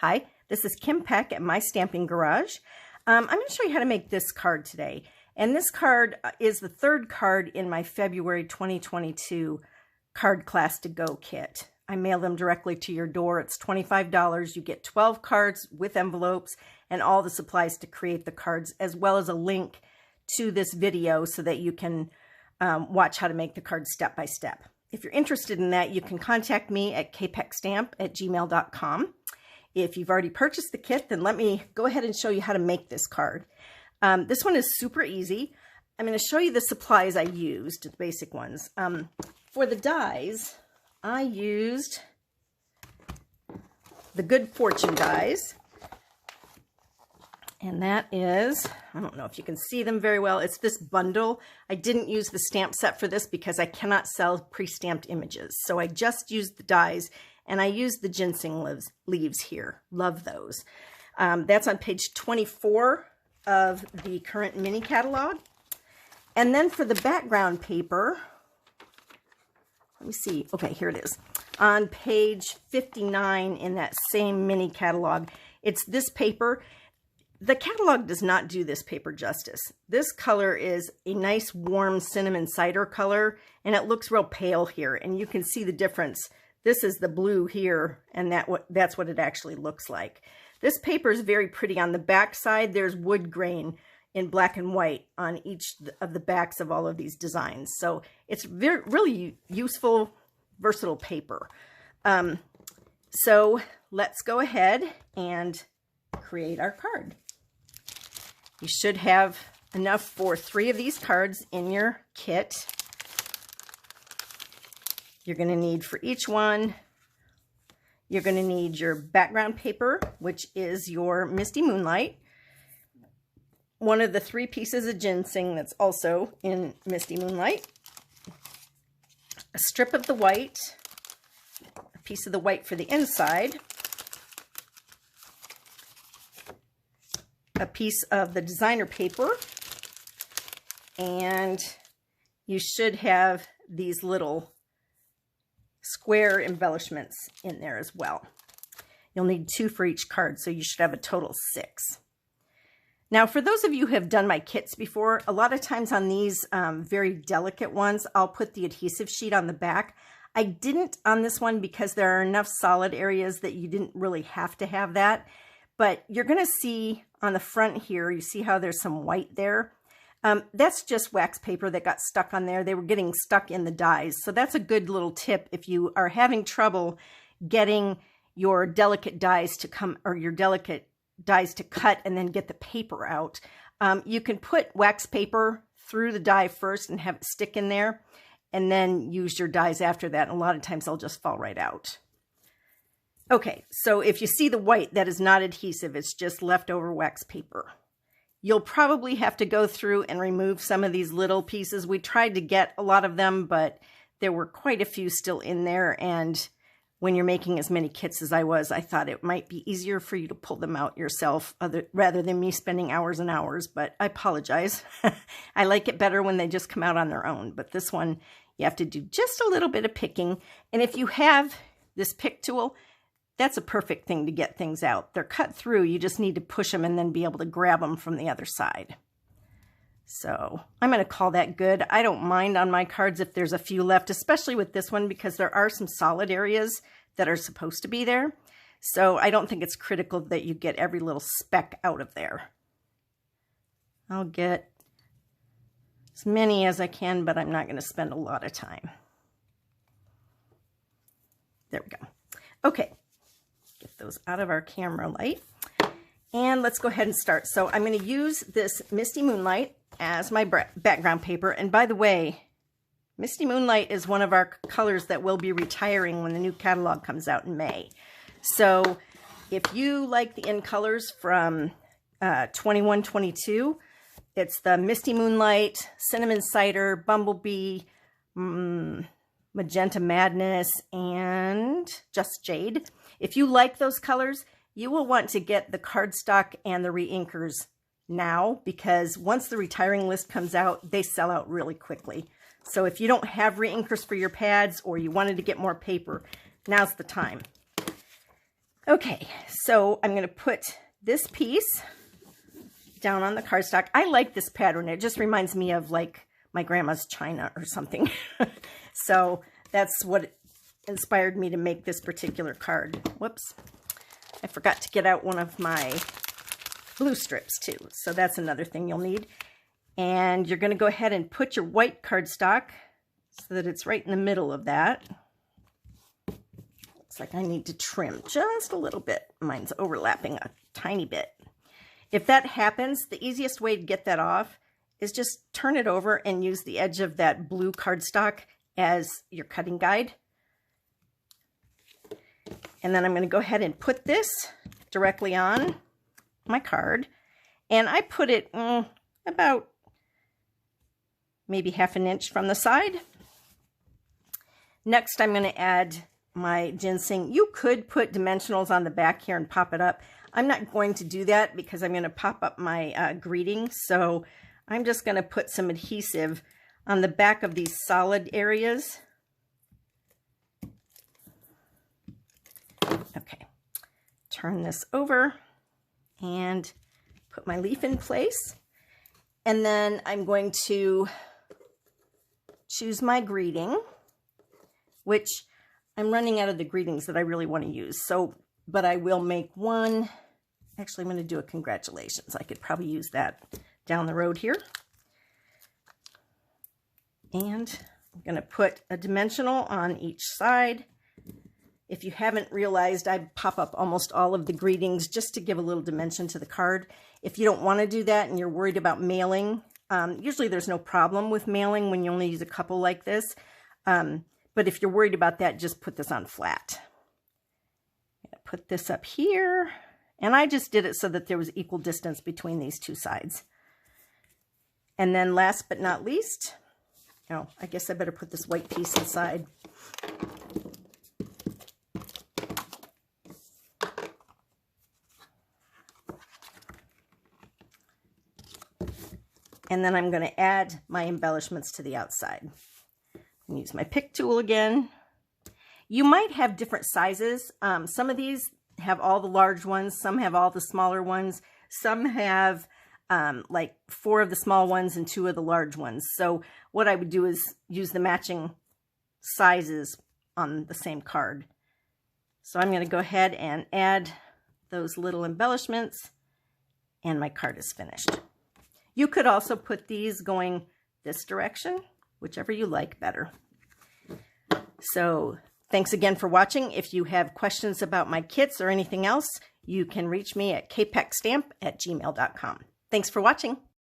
Hi, this is Kim Peck at My Stamping Garage. I'm going to show you how to make this card today. And this card is the third card in my February 2022 Card Class to Go kit. I mail them directly to your door. It's $25. You get 12 cards with envelopes and all the supplies to create the cards, as well as a link to this video so that you can watch how to make the cards step by step. If you're interested in that, you can contact me at kpeckstamp@gmail.com. If you've already purchased the kit, then let me go ahead and show you how to make this card. This one is super easy. I'm going to show you the supplies I used, the basic ones. For the dies, I used the Good Fortune dies. And that is, I don't know if you can see them very well, it's this bundle. I didn't use the stamp set for this because I cannot sell pre-stamped images. So I just used the dies, and I used the ginseng leaves here. Love those. That's on page 24 of the current mini catalog. And then for the background paper, let me see. Okay, here it is. On page 59 in that same mini catalog, it's this paper. The catalog does not do this paper justice. This color is a nice warm cinnamon cider color, and it looks real pale here, and you can see the difference. This is the blue here, and that's what it actually looks like. This paper is very pretty. On the back side, there's wood grain in black and white on each of the backs of all of these designs. So it's really useful, versatile paper. So let's go ahead and create our card. You should have enough for 3 of these cards in your kit. You're going to need for each one, you're going to need your background paper, which is your Misty Moonlight, one of the 3 pieces of ginseng that's also in Misty Moonlight, a strip of the white, a piece of the white for the inside, a piece of the designer paper, and you should have these little square embellishments in there as well. You'll need 2 for each card, so you should have a total of 6. Now, for those of you who have done my kits before, a lot of times on these very delicate ones, I'll put the adhesive sheet on the back. I didn't on this one because there are enough solid areas that you didn't really have to have that. But you're going to see on the front here, you see how there's some white there. That's just wax paper that got stuck on there. They were getting stuck in the dies. So that's a good little tip if you are having trouble getting your delicate dies to come, or your delicate dies to cut and then get the paper out. You can put wax paper through the die first and have it stick in there, and then use your dies after that. And a lot of times they'll just fall right out. Okay, so if you see the white, that is not adhesive. It's just leftover wax paper. You'll probably have to go through and remove some of these little pieces. We tried to get a lot of them, but there were quite a few still in there. And when you're making as many kits as I was, I thought it might be easier for you to pull them out yourself rather than me spending hours and hours. But I apologize. I like it better when they just come out on their own. But this one, you have to do just a little bit of picking. And if you have this pick tool, that's a perfect thing to get things out. They're cut through. You just need to push them and then be able to grab them from the other side. So I'm going to call that good. I don't mind on my cards if there's a few left, especially with this one, because there are some solid areas that are supposed to be there. So I don't think it's critical that you get every little speck out of there. I'll get as many as I can, but I'm not going to spend a lot of time. There we go. Okay. Get those out of our camera light. And let's go ahead and start. So I'm going to use this Misty Moonlight as my background paper. And by the way, Misty Moonlight is one of our colors that will be retiring when the new catalog comes out in May. So if you like the in colors from 21-22, it's the Misty Moonlight, Cinnamon Cider, Bumblebee, Magenta Madness, and Just Jade. If you like those colors, you will want to get the cardstock and the reinkers now, because once the retiring list comes out, they sell out really quickly. So if you don't have reinkers for your pads, or you wanted to get more paper, now's the time. Okay, so I'm going to put this piece down on the cardstock. I like this pattern. It just reminds me of like my grandma's china or something. So that's what inspired me to make this particular card. Whoops. I forgot to get out one of my glue strips too. So that's another thing you'll need. And you're going to go ahead and put your white cardstock so that it's right in the middle of that. Looks like I need to trim just a little bit. Mine's overlapping a tiny bit. If that happens, the easiest way to get that off is just turn it over and use the edge of that blue cardstock as your cutting guide. And then I'm going to go ahead and put this directly on my card. And I put it about maybe half an inch from the side. Next, I'm going to add my ginseng. You could put dimensionals on the back here and pop it up. I'm not going to do that because I'm going to pop up my greeting. So I'm just going to put some adhesive on the back of these solid areas. Okay, turn this over and put my leaf in place. And then I'm going to choose my greeting, which I'm running out of the greetings that I really want to use. So, but I will make one. Actually, I'm going to do a congratulations. I could probably use that down the road here. And I'm going to put a dimensional on each side. If you haven't realized, I pop up almost all of the greetings just to give a little dimension to the card. If you don't want to do that and you're worried about mailing, usually there's no problem with mailing when you only use a couple like this. But if you're worried about that, just put this on flat. Put this up here. And I just did it so that there was equal distance between these two sides. And then last but not least, oh, I guess I better put this white piece inside. And then I'm going to add my embellishments to the outside. I'm use my pick tool again. You might have different sizes. Some of these have all the large ones. Some have all the smaller ones. Some have like 4 of the small ones and 2 of the large ones. So what I would do is use the matching sizes on the same card. So I'm going to go ahead and add those little embellishments, and my card is finished. You could also put these going this direction, whichever you like better. So thanks again for watching. If you have questions about my kits or anything else, you can reach me at kpeckstamp@gmail.com. Thanks for watching.